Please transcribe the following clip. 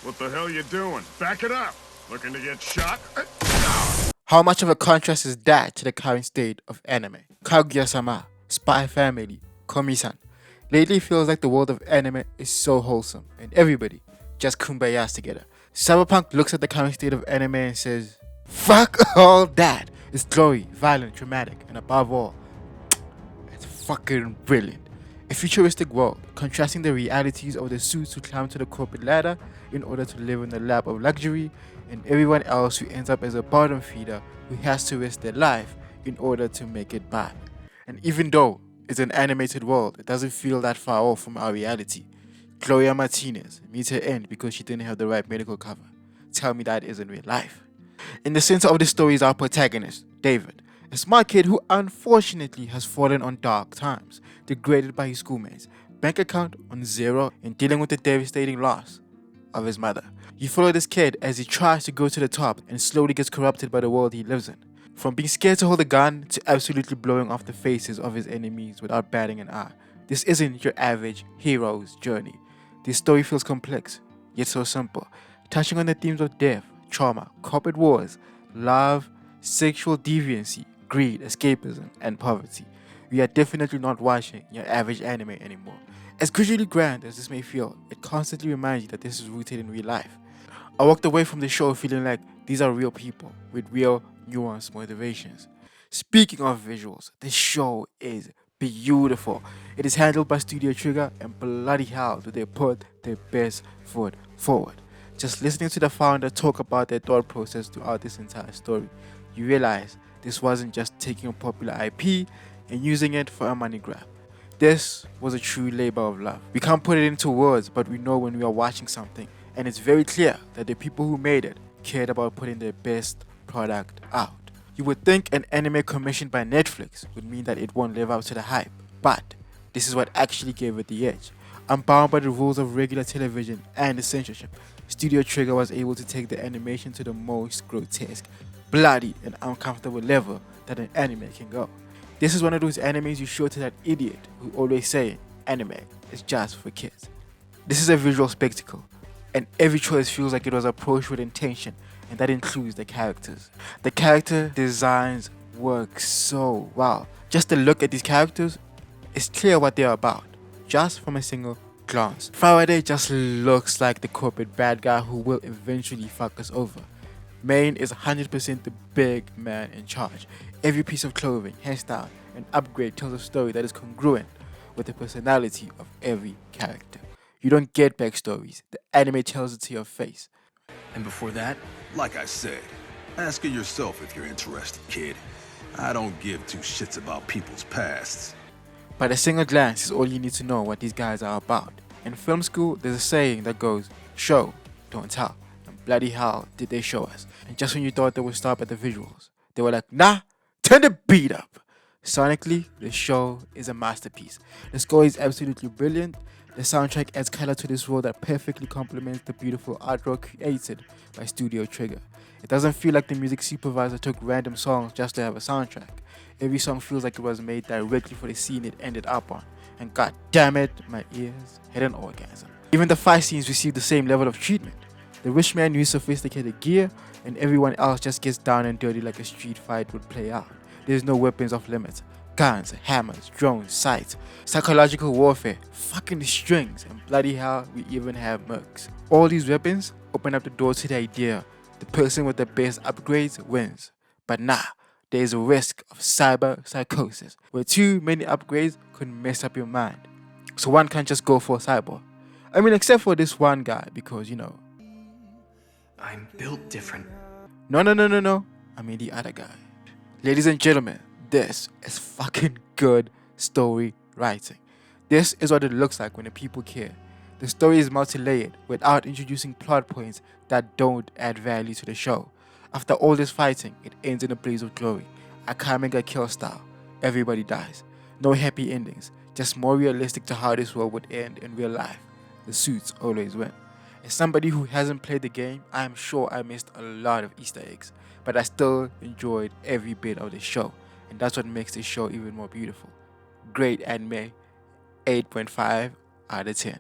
What the hell you doing? Back it up! Looking to get shot? How much of a contrast is that to the current state of anime? Kaguya-sama, Spy Family, Komi-san. Lately it feels like the world of anime is so wholesome and everybody just kumbayas together. Cyberpunk looks at the current state of anime and says, fuck all that! It's glory, violent, dramatic, and above all, it's fucking brilliant. A futuristic world, contrasting the realities of the suits who climb to the corporate ladder in order to live in the lap of luxury, and everyone else who ends up as a bottom feeder who has to risk their life in order to make it by. And even though it's an animated world, it doesn't feel that far off from our reality. Gloria Martinez meets her end because she didn't have the right medical cover. Tell me that isn't real life. In the center of the story is our protagonist, David, a smart kid who unfortunately has fallen on dark times, degraded by his schoolmates, bank account on zero, and dealing with the devastating loss of his mother. You follow this kid as he tries to go to the top and slowly gets corrupted by the world he lives in. From being scared to hold a gun to absolutely blowing off the faces of his enemies without batting an eye. This isn't your average hero's journey. This story feels complex, yet so simple, touching on the themes of death, trauma, corporate wars, love, sexual deviancy, greed, escapism, and poverty. We are definitely not watching your average anime anymore. As visually grand as this may feel, it constantly reminds you that this is rooted in real life. I walked away from the show feeling like these are real people with real, nuanced motivations. Speaking of visuals, this show is beautiful. It is handled by Studio Trigger, and bloody hell do they put their best foot forward. Just listening to the founder talk about their thought process throughout this entire story, you realize this wasn't just taking a popular IP and using it for a money grab. This was a true labor of love. We can't put it into words, but we know when we are watching something, and it's very clear that the people who made it cared about putting their best product out. You would think an anime commissioned by Netflix would mean that it won't live up to the hype, but this is what actually gave it the edge. Unbound by the rules of regular television and the censorship, Studio Trigger was able to take the animation to the most grotesque, bloody, and uncomfortable level that an anime can go. This is one of those animes you show to that idiot who always say anime is just for kids. This is a visual spectacle, and every choice feels like it was approached with intention, and that includes the characters. The character designs work so well. Just to look at these characters, it's clear what they're about, just from a single glance. Faraday just looks like the corporate bad guy who will eventually fuck us over. Main is 100% the big man in charge. Every piece of clothing, hairstyle, and upgrade tells a story that is congruent with the personality of every character. You don't get backstories, the anime tells it to your face. And before that, Like I said, ask it yourself if you're interested, kid. I don't give two shits about people's pasts. But a single glance is all you need to know what these guys are about. In film school, there's a saying that goes, show, don't tell. And bloody hell did they show us. And just when you thought they would stop at the visuals, they were like, nah, turn the beat up. Sonically, the show is a masterpiece. The score is absolutely brilliant. The soundtrack adds color to this world that perfectly complements the beautiful artwork created by Studio Trigger. It doesn't feel like the music supervisor took random songs just to have a soundtrack. Every song feels like it was made directly for the scene it ended up on. And god damn it, my ears had an orgasm. Even the fight scenes receive the same level of treatment. The rich man uses sophisticated gear, and everyone else just gets down and dirty like a street fight would play out. There's no weapons off limits. Guns, hammers, drones, sights, psychological warfare, fucking strings, and bloody hell, we even have mercs. All these weapons open up the door to the idea the person with the best upgrades wins. But nah, there is a risk of cyber psychosis, where too many upgrades could mess up your mind. So one can't just go for a cyborg. I mean, except for this one guy, because you know. I'm built different. No. I mean the other guy. Ladies and gentlemen, this is fucking good story writing. This is what it looks like when the people care. The story is multi-layered without introducing plot points that don't add value to the show. After all this fighting, it ends in a blaze of glory. A Kamega kill style. Everybody dies. No happy endings. Just more realistic to how this world would end in real life. The suits always win. As somebody who hasn't played the game, I am sure I missed a lot of Easter eggs, but I still enjoyed every bit of the show, and that's what makes this show even more beautiful. Great anime, 8.5 out of 10.